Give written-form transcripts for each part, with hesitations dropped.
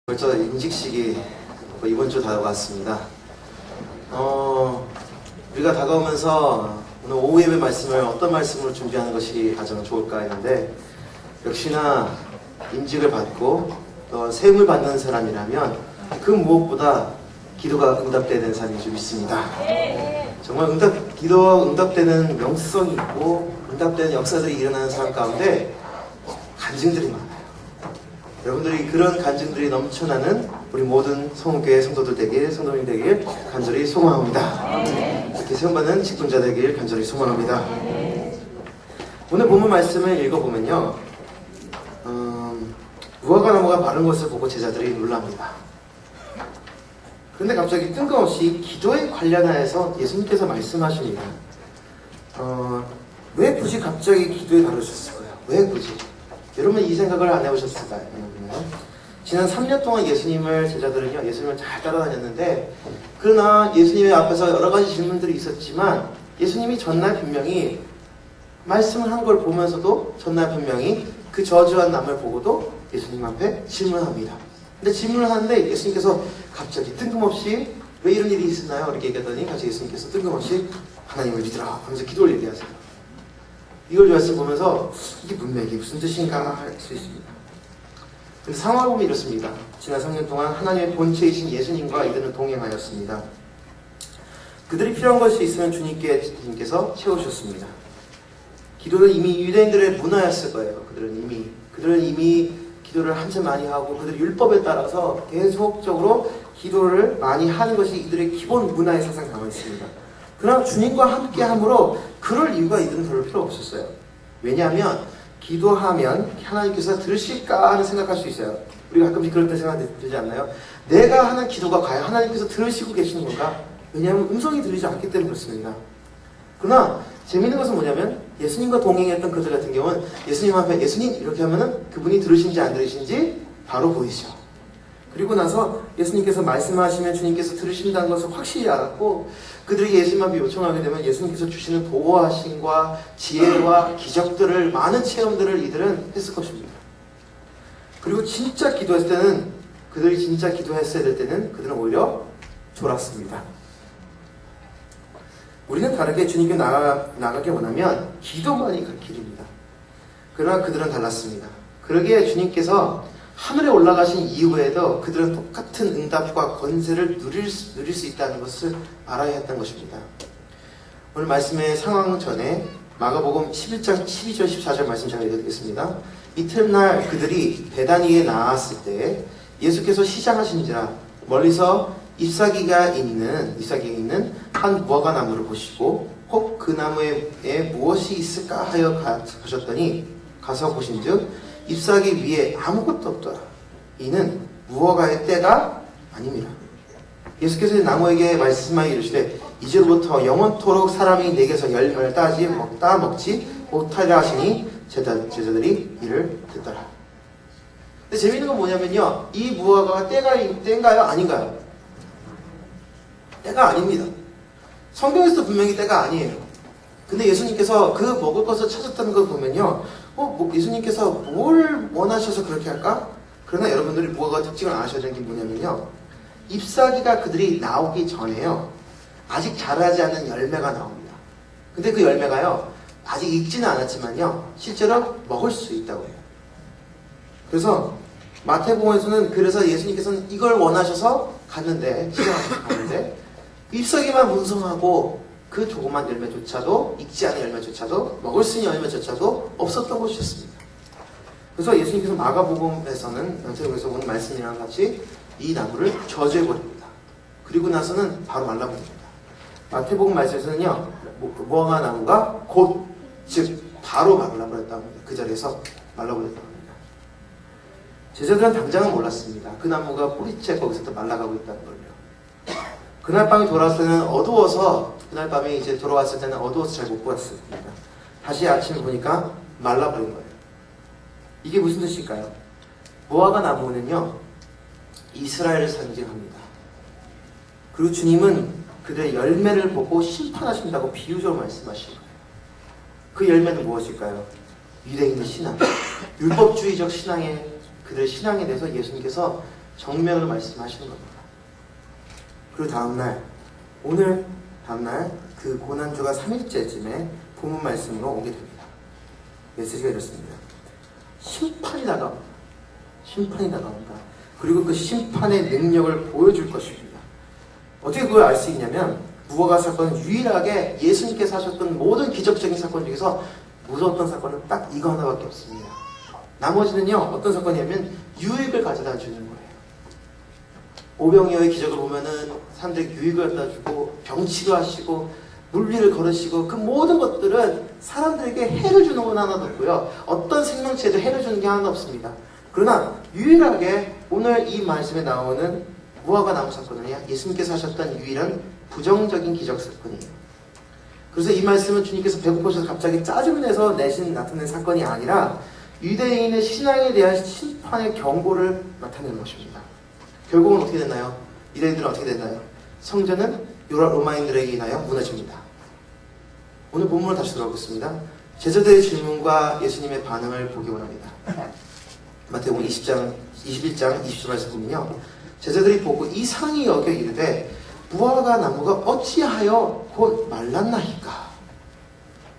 벌써 인직식이 이번 주 다가왔습니다. 우리가 다가오면서 오늘 오후 예배 말씀을 어떤 말씀으로 준비하는 것이 가장 좋을까 했는데, 역시나 임직을 받고 또 세움을 받는 사람이라면 그 무엇보다 기도가 응답되어야 되는 사람이 좀 있습니다. 정말 기도가 응답되는 명성이 있고 응답되는 역사들이 일어나는 사람 가운데 간증들이 많아요. 여러분들이 그런 간증들이 넘쳐나는 우리 모든 성교회 성도들 되길, 성도님 되길 간절히 소망합니다. 이렇게 세움받는 직분자 되길 간절히 소망합니다. 오늘 본문 말씀을 읽어보면요, 무화과 나무가 마른 것을 보고 제자들이 놀랍니다. 그런데 갑자기 뜬금없이 기도에 관련하여서 예수님께서 말씀하십니다. 왜 굳이 갑자기 기도에 다루셨을까요? 왜 굳이? 여러분 이 생각을 안 해보셨을까요? 지난 3년 동안 제자들은요, 예수님을 잘 따라다녔는데, 그러나 예수님의 앞에서 여러 가지 질문들이 있었지만, 예수님이 전날 분명히 말씀을 한 걸 보면서도 전날 분명히 그 저주한 남을 보고도 예수님 앞에 질문합니다. 근데 질문을 하는데 예수님께서 갑자기 뜬금없이 왜 이런 일이 있었나요? 이렇게 얘기하더니 같이 예수님께서 뜬금없이 하나님을 믿으라 하면서 기도를 얘기하세요. 이걸 말씀 보면서 이게 분명히 무슨 뜻인가 할 수 있습니다. 근데 상황을 보면 이렇습니다. 지난 3년 동안 하나님의 본체이신 예수님과 이들은 동행하였습니다. 그들이 필요한 것이 있으면 주님께서 채우셨습니다. 기도는 이미 유대인들의 문화였을 거예요. 그들은 이미 기도를 한참 많이 하고 그들의 율법에 따라서 계속적으로 기도를 많이 하는 것이 이들의 기본 문화의 사상 담아 있습니다. 그러나 주님과 함께 함으로 그럴 이유가 이들은 별로 필요 없었어요. 왜냐하면 기도하면 하나님께서 들으실까 하는 생각할 수 있어요. 우리가 가끔씩 그럴 때 생각 들지 않나요? 내가 하는 기도가 과연 하나님께서 들으시고 계시는 건가? 왜냐하면 음성이 들리지 않기 때문에 그렇습니다. 그러나 재미있는 것은 뭐냐면 예수님과 동행했던 그들 같은 경우는 예수님 앞에 예수님 이렇게 하면은 그분이 들으신지 안 들으신지 바로 보이시죠. 그리고 나서 예수님께서 말씀하시면 주님께서 들으신다는 것을 확실히 알았고, 그들에게 예수님 앞에 요청하게 되면 예수님께서 주시는 보호하심과 지혜와 기적들을, 많은 체험들을 이들은 했을 것입니다. 그리고 진짜 기도했을 때는, 그들이 진짜 기도했어야 될 때는 그들은 오히려 졸았습니다. 우리는 다르게 주님께 나가기 원하면 기도만이 갈 길입니다. 그러나 그들은 달랐습니다. 그러기에 주님께서 하늘에 올라가신 이후에도 그들은 똑같은 응답과 권세를 누릴 수 있다는 것을 알아야 했던 것입니다. 오늘 말씀의 상황 전에 마가복음 11장 12절 14절 말씀 제가 읽어드리겠습니다. 이튿날 그들이 베다니에 나왔을 때 예수께서 시장하신지라 멀리서 잎사귀가 있는 한 무화과 나무를 보시고 혹 그 나무에 무엇이 있을까 하여 가셨더니 가서 보신즉 잎사귀 위에 아무것도 없더라. 이는 무화과의 때가 아닙니다. 예수께서 나무에게 말씀하여 이르시되 이제로부터 영원토록 사람이 내게서 열매를 따 먹지 못하리라 하시니 제자들이 이를 듣더라. 근데 재미있는 건 뭐냐면요, 이 무화과가 때인가요? 아닌가요? 때가 아닙니다. 성경에서도 분명히 때가 아니에요. 근데 예수님께서 그 먹을 것을 찾았다는 걸 보면요, 예수님께서 뭘 원하셔서 그렇게 할까? 그러나 여러분들이 무화과 특징을 아셔야 되는 게 뭐냐면요, 잎사귀가 그들이 나오기 전에요, 아직 자라지 않은 열매가 나옵니다. 근데 그 열매가요, 아직 익지는 않았지만요, 실제로 먹을 수 있다고 해요. 그래서 마태복음에서는 그래서 예수님께서는 이걸 원하셔서 갔는데, 시장하셔서 갔는데, 잎사귀만 문성하고 그 조그만 열매조차도, 익지 않은 열매조차도, 먹을 수 있는 열매조차도 없었던 것이었습니다. 그래서 예수님께서 마가복음에서는, 연세복음에서 오는 말씀이랑 같이 이 나무를 저주해버립니다. 그리고 나서는 바로 말라버립니다. 마태복음 말씀에서는요, 무화과 나무가 곧, 즉 바로 말라버렸다고 합니다. 그 자리에서 말라버렸다고 합니다. 제자들은 당장은 몰랐습니다. 그 나무가 뿌리째 거기서 말라가고 있다는 걸요. 그날 밤이 돌아왔을 때는 어두워서, 그날 밤에 이제 돌아왔을 때는 어두워서 잘 못 보았습니다. 다시 아침에 보니까 말라버린 거예요. 이게 무슨 뜻일까요? 무화과 나무는요, 이스라엘을 상징합니다. 그리고 주님은 그들의 열매를 보고 심판하신다고 비유적으로 말씀하신 거예요. 그 열매는 무엇일까요? 유대인의 신앙, 율법주의적 신앙에, 그들의 신앙에 대해서 예수님께서 정면으로 말씀하시는 겁니다. 그리고 다음날, 오늘 다음날 그 고난주가 3일째쯤에 본문 말씀으로 오게 됩니다. 메시지가 이렇습니다. 심판이 다가옵니다. 심판이 다가온다. 그리고 그 심판의 능력을 보여줄 것입니다. 어떻게 그걸 알 수 있냐면 무화과 사건은 유일하게 예수님께서 하셨던 모든 기적적인 사건 중에서 무서웠던 사건은 딱 이거 하나밖에 없습니다. 나머지는요, 어떤 사건이냐면 유익을 가져다 주는 거예요. 오병이어의 기적을 보면은 사람들에게 유익을 갖다 주고 병치료 하시고 물리를 걸으시고 그 모든 것들은 사람들에게 해를 주는 건 하나도 없고요. 어떤 생명체에도 해를 주는 게 하나도 없습니다. 그러나 유일하게 오늘 이 말씀에 나오는 무화과 나무 사건은요, 예수님께서 하셨던 유일한 부정적인 기적 사건이에요. 그래서 이 말씀은 주님께서 배고프셔서 갑자기 짜증을 내서 나타낸 사건이 아니라 유대인의 신앙에 대한 심판의 경고를 나타내는 것입니다. 결국은 어떻게 됐나요? 유대인들은 어떻게 됐나요? 성전은 로마인들에게 인하여 무너집니다. 오늘 본문을 다시 돌아보겠습니다. 제자들의 질문과 예수님의 반응을 보기 원합니다. 마태복음 21장 20절에서 보면요, 제자들이 보고 이상히 여겨 이르되 무화과 나무가 어찌하여 곧 말랐나이까.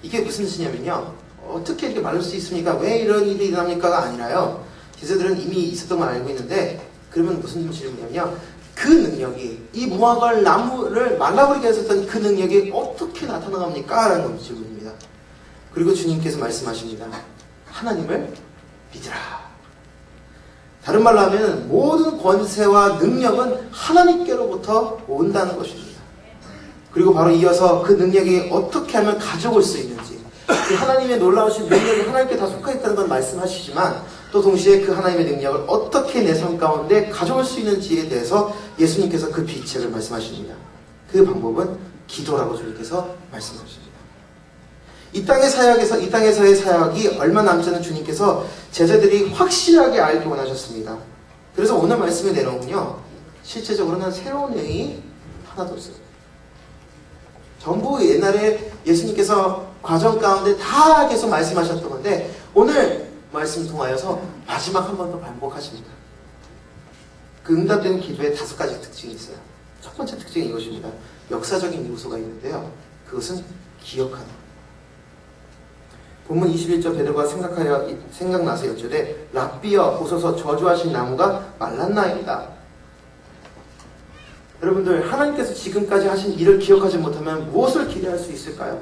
이게 무슨 뜻이냐면요, 어떻게 이렇게 마를 수 있습니까? 왜 이런 일이 일어납니까가 아니라요, 제자들은 이미 있었던 걸 알고 있는데, 그러면 무슨 질문이냐면요, 그 능력이, 이 무화과 나무를 말라버리게 했었던 그 능력이 어떻게 나타나갑니까? 라는 질문입니다. 그리고 주님께서 말씀하십니다. 하나님을 믿으라. 다른 말로 하면 모든 권세와 능력은 하나님께로부터 온다는 것입니다. 그리고 바로 이어서 그 능력이 어떻게 하면 가져올 수 있는지, 그 하나님의 놀라우신 능력이 하나님께 다 속해 있다는 걸 말씀하시지만 또 동시에 그 하나님의 능력을 어떻게 내 삶 가운데 가져올 수 있는지에 대해서 예수님께서 그 비책을 말씀하십니다. 그 방법은 기도라고 주님께서 말씀하십니다. 이 땅에서의 사역이 얼마 남지 않은 주님께서 제자들이 확실하게 알기 원하셨습니다. 그래서 오늘 말씀의 내용은요, 실제적으로는 새로운 내용이 하나도 없어요. 전부 옛날에 예수님께서 과정 가운데 다 계속 말씀하셨던 건데 오늘 말씀 통하여서 마지막 한 번 더 반복하십니다. 그 응답되는 기도에 5가지 특징이 있어요. 첫 번째 특징이 이것입니다. 역사적인 요소가 있는데요, 그것은 기억하는. 본문 21절 베드로가 생각나서 여쭈되 랍비여 보소서 저주하신 나무가 말랐나이다. 여러분들, 하나님께서 지금까지 하신 일을 기억하지 못하면 무엇을 기대할 수 있을까요?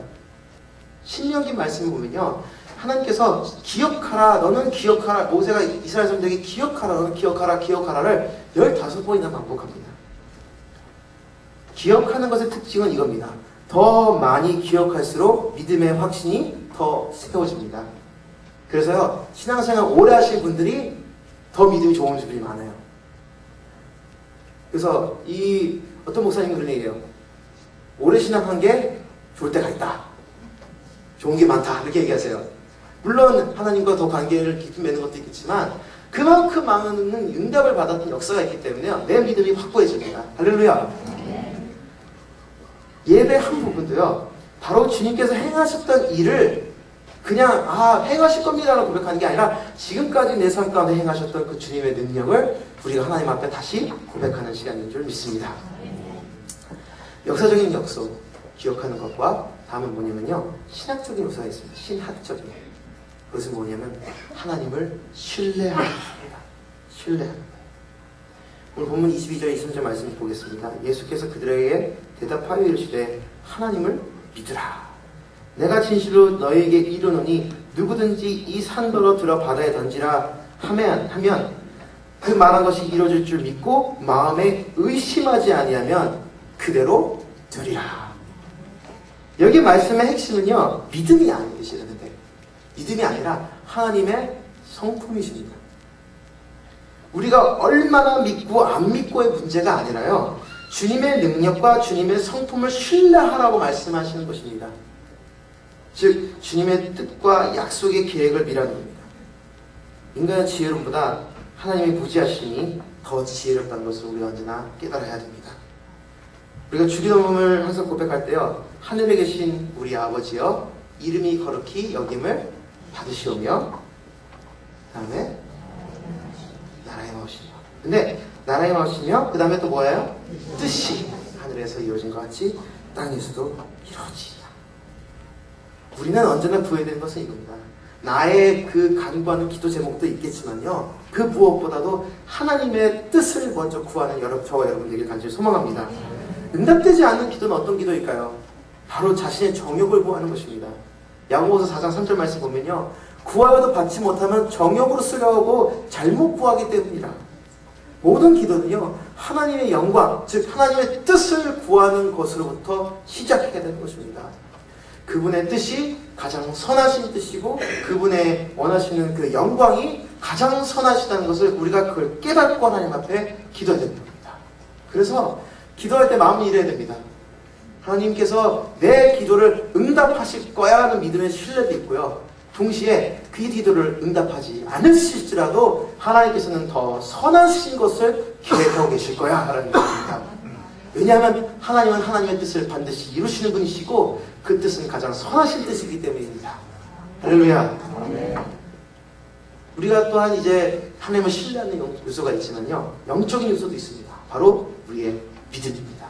신명기 말씀을 보면요, 하나님께서 기억하라, 너는 기억하라, 모세가 이스라엘 사람들에게 기억하라, 너는 기억하라를 15번이나 반복합니다. 기억하는 것의 특징은 이겁니다. 더 많이 기억할수록 믿음의 확신이 더 세워집니다. 그래서요, 신앙생활 오래 하신 분들이 더 믿음이 좋은 분들이 많아요. 그래서 어떤 목사님이 그런 얘기해요. 오래 신앙한 게 좋을 때가 있다. 좋은 게 많다. 이렇게 얘기하세요. 물론 하나님과 더 관계를 깊이 맺는 것도 있겠지만 그만큼 많은 응답을 받았던 역사가 있기 때문에 내 믿음이 확고해집니다. 할렐루야. 예배 한 부분도요, 바로 주님께서 행하셨던 일을 그냥 행하실 겁니다라고 고백하는 게 아니라 지금까지 내 삶 가운데 행하셨던 그 주님의 능력을 우리가 하나님 앞에 다시 고백하는 시간인 줄 믿습니다. 역사적인 역소, 기억하는 것과 다음은 뭐냐면요, 신학적인 요소가 있습니다. 신학적인. 그것은 뭐냐면 하나님을 신뢰하는 것입니다. 신뢰하는 거예요. 오늘 본문 22절 23절 말씀 보겠습니다. 예수께서 그들에게 대답하여 이르시되 하나님을 믿으라. 내가 진실로 너에게 이르노니 누구든지 이 산더러 들어 바다에 던지라 하면 그 말한 것이 이루어질 줄 믿고 마음에 의심하지 아니하면 그대로 되리라. 여기 말씀의 핵심은요, 믿음이 아닌 것이라는데, 믿음이 아니라 하나님의 성품이십니다. 우리가 얼마나 믿고 안 믿고의 문제가 아니라요, 주님의 능력과 주님의 성품을 신뢰하라고 말씀하시는 것입니다. 즉 주님의 뜻과 약속의 계획을 미라는 겁니다. 인간의 지혜로움보다 하나님의 무지하심이 더 지혜롭다는 것을 우리가 언제나 깨달아야 됩니다. 우리가 주기도문을 항상 고백할 때요, 하늘에 계신 우리 아버지여 이름이 거룩히 여김을 받으시오며, 그 다음에 나라의 마오시며. 근데 나라의 마시며 그 다음에 또 뭐예요? 뜻이 하늘에서 이루어진 것 같이 땅에서도 이루어지리라. 우리는 언제나 구해야 되는 것은 이겁니다. 나의 그 간구하는 기도 제목도 있겠지만요, 그 무엇보다도 하나님의 뜻을 먼저 구하는 저와 여러분들에게 간절히 소망합니다. 응답되지 않는 기도는 어떤 기도일까요? 바로 자신의 정욕을 구하는 것입니다. 야고보서 4장 3절 말씀 보면요, 구하여도 받지 못하면 정욕으로 쓰려고 잘못 구하기 때문이라. 모든 기도는요, 하나님의 영광, 즉 하나님의 뜻을 구하는 것으로부터 시작해야 되는 것입니다. 그분의 뜻이 가장 선하신 뜻이고 그분의 원하시는 그 영광이 가장 선하시다는 것을 우리가 그걸 깨닫고 하나님 앞에 기도해야 되는 겁니다. 그래서 기도할 때 마음이 이래야 됩니다. 하나님께서 내 기도를 응답하실 거야 하는 믿음의 신뢰도 있고요, 동시에 그 기도를 응답하지 않으실지라도 하나님께서는 더 선하신 것을 계획하고 계실 거야 라는 것입니다. 왜냐하면 하나님은 하나님의 뜻을 반드시 이루시는 분이시고 그 뜻은 가장 선하신 뜻이기 때문입니다. 할렐루야. 우리가 또한 이제 하나님을 신뢰하는 요소가 있지만요, 영적인 요소도 있습니다. 바로 우리의 믿음입니다.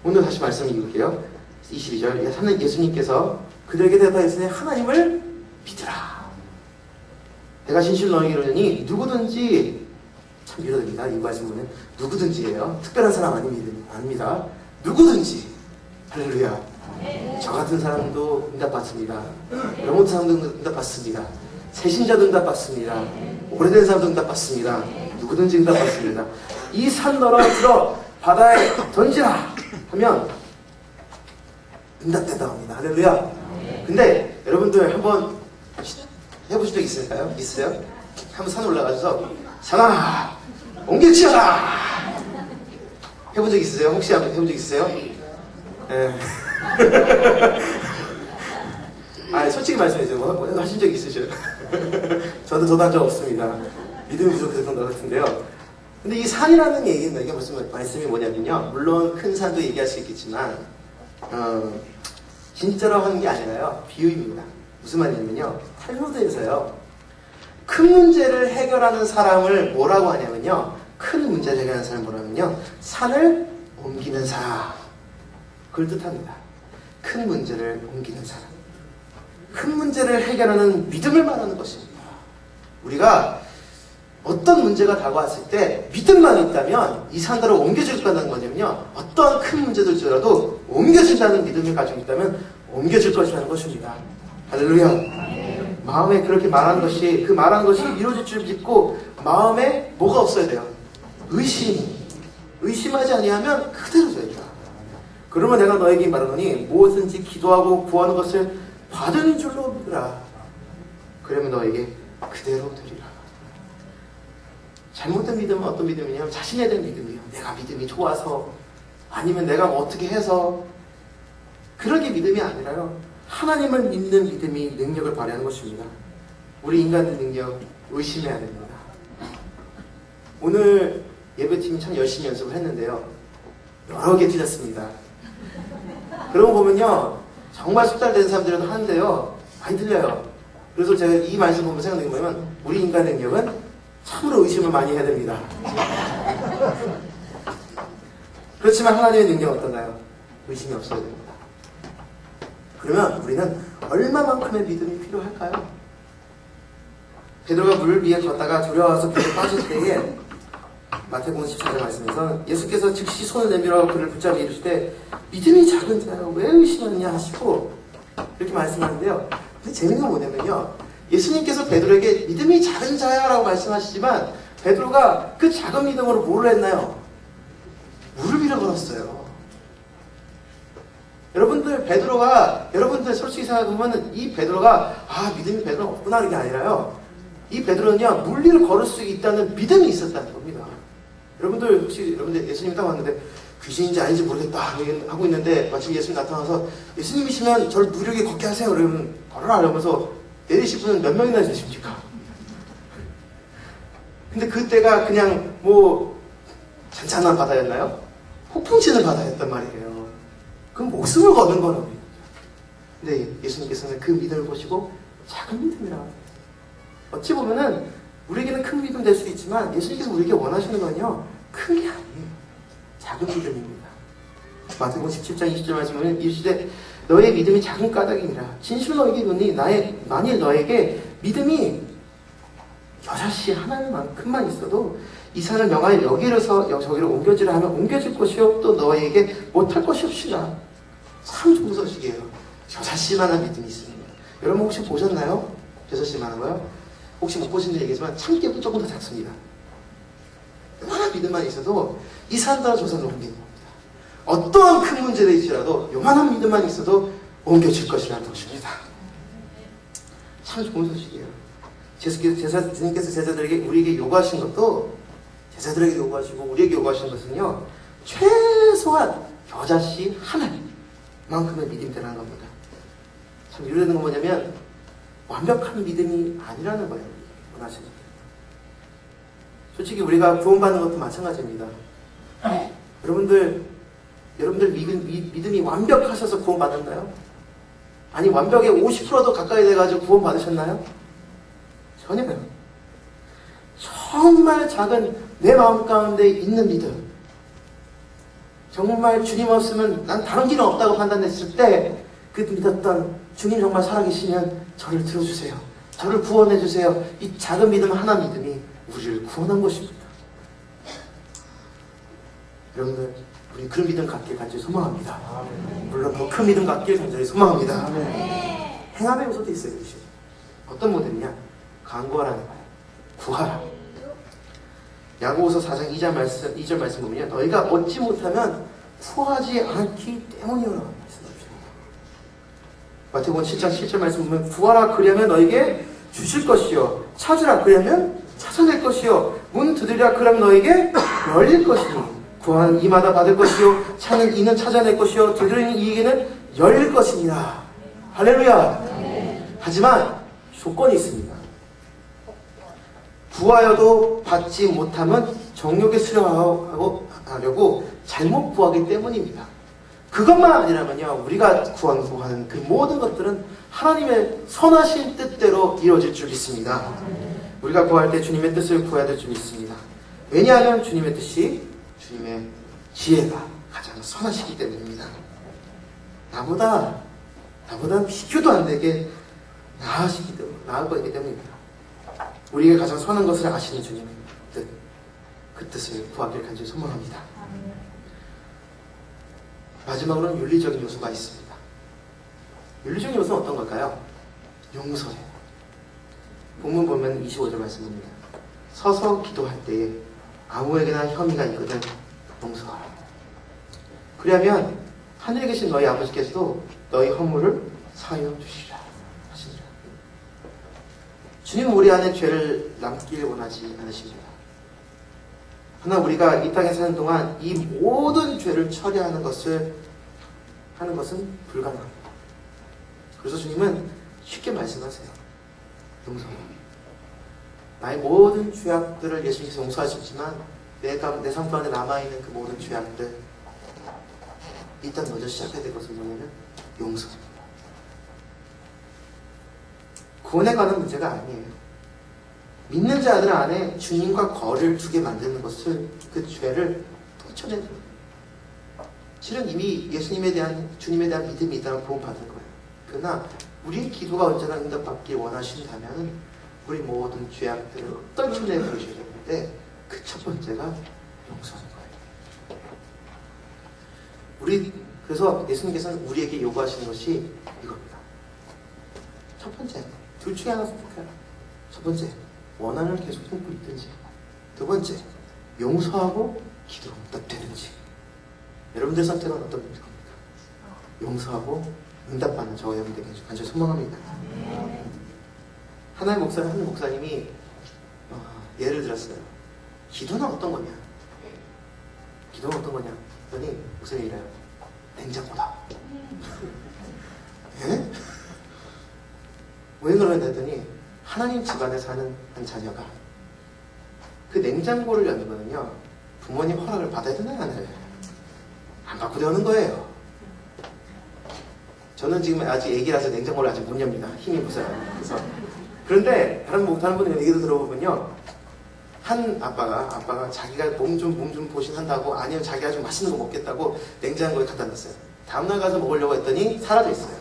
오늘 다시 말씀 읽을게요. 22절. 예수님께서 그들에게 대답하시니 하나님을 믿으라. 내가 진실로 너희에게 이르노니 누구든지, 참 믿어됩니다. 이 말씀 보면 누구든지예요. 특별한 사람 아닙니다. 누구든지. 할렐루야. 저 같은 사람도 응답받습니다. 영혼 사람도 응답받습니다. 새신자도 응답받습니다. 오래된 사람도 응답받습니다. 누구든지 응답받습니다. 이 산 너러 바다에 던지라 하면 응답된다고 합니다. 할렐루야. 근데 여러분들 한번 해보신 적 있을까요? 있어요? 한번 산 올라가셔서 산아 옮겨치워라 해본 적 있으세요? 혹시 해본 적 있으세요? 예. 아, 솔직히 말씀해주세요. 뭐 하신 적 있으셔요? 저도 한 적 없습니다. 믿음이 부족해서 그런 것 같은데요. 근데 이 산이라는 얘기는, 이게 무슨 말씀이 뭐냐면요, 물론 큰 산도 얘기할 수 있겠지만 진짜로 하는 게 아니라요, 비유입니다. 무슨 말이냐면요, 탈무드에서요, 큰 문제를 해결하는 사람을 뭐라고 하냐면요, 큰 문제를 해결하는 사람을 뭐라면요, 산을 옮기는 사람, 그걸 뜻합니다. 큰 문제를 옮기는 사람, 큰 문제를 해결하는 믿음을 말하는 것입니다. 우리가 어떤 문제가 다가왔을 때 믿음만 있다면 이 산들을 옮겨줄 거라는 거냐면요, 어떤 큰 문제들이라도 옮겨준다는 믿음을 가지고 있다면 옮겨줄 것이라는 것입니다. 할렐루야. 마음에 그렇게 말하는 것이, 그 말하는 것이 이루어질 줄 믿고 마음에 뭐가 없어야 돼요? 의심하지 아니하면 그대로 줘야 된다. 그러면 내가 너에게 말하노니 무엇든지 기도하고 구하는 것을 받은 줄로 믿으라. 그러면 너에게 그대로 되리라. 잘못된 믿음은 어떤 믿음이냐면 자신에 대한 믿음이에요. 내가 믿음이 좋아서, 아니면 내가 어떻게 해서, 그런 게 믿음이 아니라요, 하나님을 믿는 믿음이 능력을 발휘하는 것입니다. 우리 인간의 능력 의심해야 됩니다. 오늘 예배팀이 참 열심히 연습을 했는데요, 여러 개 틀렸습니다. 그런 거 보면요, 정말 숙달된 사람들은 하는데요, 많이 틀려요. 그래서 제가 이 말씀 보면서 생각하는 게 뭐냐면, 우리 인간의 능력은 참으로 의심을 많이 해야 됩니다. 그렇지만 하나님의 능력은 어떤가요? 의심이 없어야 됩니다. 그러면 우리는 얼마만큼의 믿음이 필요할까요? 베드로가 물 위에 걷다가 두려워서 물에 빠질 때에 마태복음 14절 말씀에서 예수께서 즉시 손을 내밀어 그를 붙잡아 이르시되 믿음이 작은 자여 왜 의심하느냐 하시고 이렇게 말씀하는데요. 근데 재밌는 건 뭐냐면요, 예수님께서 베드로에게 믿음이 작은 자야 라고 말씀하시지만 베드로가 그 작은 믿음으로 뭐를 했나요? 물을 위로 걸었어요. 여러분들 솔직히 생각해보면 이 베드로가 믿음이 베드로가 없구나 하는 게 아니라요, 이 베드로는요, 물 위를 걸을 수 있다는 믿음이 있었다는 겁니다. 여러분들 예수님이 딱 왔는데 귀신인지 아닌지 모르겠다 하고 있는데 마침 예수님이 나타나서 예수님이시면 저를 물 위에 걷게 하세요. 그러면 걸어라 이러면서 내리실 분은 몇 명이나 되십니까? 근데 그때가 그냥 뭐 잔잔한 바다였나요? 폭풍치는 바다였단 말이에요. 그럼 목숨을 거는 거라고요. 근데 예수님께서는 그 믿음을 보시고 작은 믿음이라고. 어찌 보면은 우리에게는 큰 믿음 될 수 있지만 예수님께서 우리에게 원하시는 건요, 큰 게 아니에요. 작은 믿음입니다. 마태복음 17장 20절 말씀은 이르시되 너의 믿음이 작은 까닭이니라. 진실로 너에게 이르노니 만일 너에게 믿음이 겨자씨 하나만큼만 있어도 이 산을 명하여 여기로서 저기로 옮겨지라 하면 옮겨질 것이요 또 너에게 못할 것이 없으리라. 참 좋은 소식이에요. 겨자씨만한 믿음이 있습니다. 여러분 혹시 보셨나요? 겨자씨만한 거요? 혹시 못 보신 줄 얘기지만 참깨도 조금 더 작습니다. 요만한 믿음만 있어도 이 산다라 저 산을 옮기는 겁니다. 어떠한 큰 문제가 있더라도 요만한 믿음만 있어도 옮겨질 것이라는 것입니다. 참 좋은 소식이에요. 제사님께서 제자들에게 우리에게 요구하신 것도 제자들에게 요구하시고 우리에게 요구하신 것은요, 최소한 겨자씨 하나만큼의 믿음이 되라는 겁니다. 참 이러는 건 뭐냐면 완벽한 믿음이 아니라는 거예요. 원하시는. 솔직히 우리가 구원받는 것도 마찬가지입니다. 여러분들 믿음이 완벽하셔서 구원받았나요? 아니 완벽에 50%도 가까이 돼가지고 구원받으셨나요? 전혀요. 정말 작은 내 마음 가운데 있는 믿음, 정말 주님 없으면 난 다른 길은 없다고 판단했을 때 그 믿었던 주님 정말 살아계시면 저를 들어주세요, 저를 구원해주세요, 이 작은 믿음 하나 믿음이 우리를 구원한 것입니다. 여러분들 우리 그런 믿음 갖길 간절히 소망합니다. 물론 더 큰 믿음 갖길 간절히 소망합니다. 행함의 요소도 있어요. 그렇죠? 어떤 모델이냐? 간구하라는 거예요. 구하라. 야고보서 4장 2절 말씀 보면 너희가 얻지 못하면 구하지 않기 때문이오라 말씀하십니다. 마태복음 7장 7절 말씀 보면 구하라 그리하면 너에게 주실 것이요 찾으라 그리하면 찾아낼 것이요 문 두드리라 그러면 너에게 열릴 것이니 구하는 이마다 받을 것이요 찾는 이는 찾아낼 것이요 두드리는 이에게는 열릴 것이니라. 할렐루야. 하지만 조건이 있습니다. 구하여도 받지 못하면 정욕에 수렴하려고 잘못 구하기 때문입니다. 그것만 아니라면요, 우리가 구하는 그 모든 것들은 하나님의 선하신 뜻대로 이루어질 줄 믿습니다. 우리가 구할 때 주님의 뜻을 구해야 될 줄 믿습니다. 왜냐하면 주님의 뜻이 주님의 지혜가 가장 선하시기 때문입니다. 나보다 비교도 안 되게 나을 거기 때문입니다. 우리에게 가장 선한 것을 아시는 주님의 뜻, 그 뜻을 구하길 간절히 소망합니다. 마지막으로는 윤리적인 요소가 있습니다. 윤리적인 요소는 어떤 걸까요? 용서예요. 본문 보면 25절 말씀입니다. 서서 기도할 때에 아무에게나 혐의가 있거든 용서하라. 그러면 하늘에 계신 너희 아버지께서도 너희 허물을 사하여 주시리라 하시니라. 주님은 우리 안에 죄를 남기를 원하지 않으십니다. 그러나 우리가 이 땅에 사는 동안 이 모든 죄를 처리하는 것은 불가능합니다. 그래서 주님은 쉽게 말씀하세요. 용서해. 나의 모든 죄악들을 예수님께서 용서하시지만 내 삶 가운데 남아있는 그 모든 죄악들, 일단 먼저 시작해야 될 것은 뭐냐면 용서입니다. 구원에 관한 문제가 아니에요. 믿는 자들 안에 주님과 거리를 두게 만드는 것을, 그 죄를 떨쳐내는 거예요. 실은 이미 주님에 대한 믿음이 있다면 구원받은 거예요. 그러나 우리의 기도가 언제나 응답받길 원하신다면 우리 모든 죄악들을 떨쳐내 버리셔야 되는데 그 첫 번째가 용서하는 거예요. 그래서 예수님께서는 우리에게 요구하시는 것이 이겁니다. 첫 번째, 둘 중에 하나 선택해라. 첫 번째, 원한을 계속 품고 있든지, 두 번째, 용서하고 기도로 응답되든지. 여러분들 선택은 어떤 겁니까? 용서하고 응답받는 저와 여러분들 간절히 소망합니다. 한 목사님이 예를 들었어요. 기도는 어떤 거냐? 기도는 어떤 거냐? 그랬더니 목사님이 이래요. 냉장고다. 예? 왜 그러냐 했더니 하나님 집안에 사는 한 자녀가 그 냉장고를 여는 거는요, 부모님 허락을 받아야 되나요? 안 받고 되는 거예요. 저는 지금 아직 애기라서 냉장고를 아직 못 엽니다. 힘이 없어요. 그래서 그런데 다른 분의 얘기도 들어보면요, 한 아빠가 자기가 몸 좀 보신한다고, 아니면 자기가 좀 맛있는 거 먹겠다고 냉장고에 갖다 놨어요. 다음날 가서 먹으려고 했더니 사라져 있어요.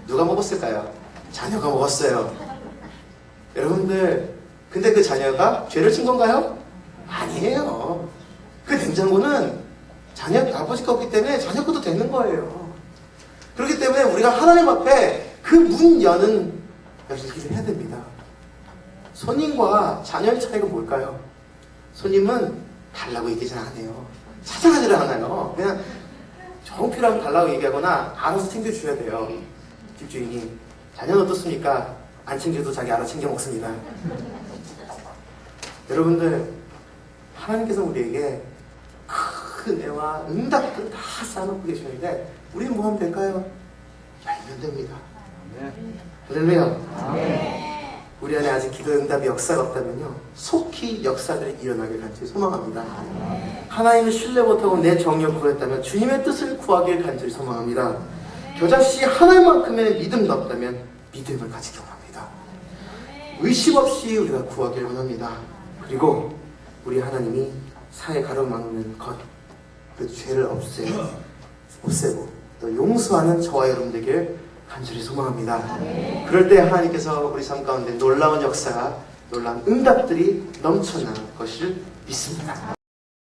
누가 먹었을까요? 자녀가 먹었어요. 여러분들, 근데 그 자녀가 죄를 진 건가요? 아니에요. 그 냉장고는 아버지가 없기 때문에 자녀 것도 되는 거예요. 그렇기 때문에 우리가 하나님 앞에 그 문 여는 열기를 해야 됩니다. 손님과 자녀의 차이가 뭘까요? 손님은 달라고 얘기 잘 안 해요. 찾아가지를 않아요. 그냥 정 필요하면 달라고 얘기하거나 알아서 챙겨주셔야 돼요. 집주인이. 자녀는 어떻습니까? 안 챙겨도 자기 알아 챙겨 먹습니다. 여러분들, 하나님께서 우리에게 큰 은혜와 응답들 다 쌓아놓고 계시는데 우리는 뭐 하면 될까요? 열면 됩니다. 할렐루야. 우리 안에 아직 기도 응답의 역사가 없다면요, 속히 역사들이 일어나길 간절히 소망합니다. 하나님을 신뢰 못하고 내 정욕을 구했다면 주님의 뜻을 구하길 간절히 소망합니다. 겨자씨 하나님만큼의 믿음도 없다면 믿음을 가지기 원합니다. 의심 없이 우리가 구하길 원합니다. 그리고 우리 하나님이 사회 가로막는 것, 그 죄를 없애고 또 용서하는 저와 여러분 되길 간절히 소망합니다. 그럴 때 하나님께서 우리 삶 가운데 놀라운 역사, 놀라운 응답들이 넘쳐나는 것을 믿습니다.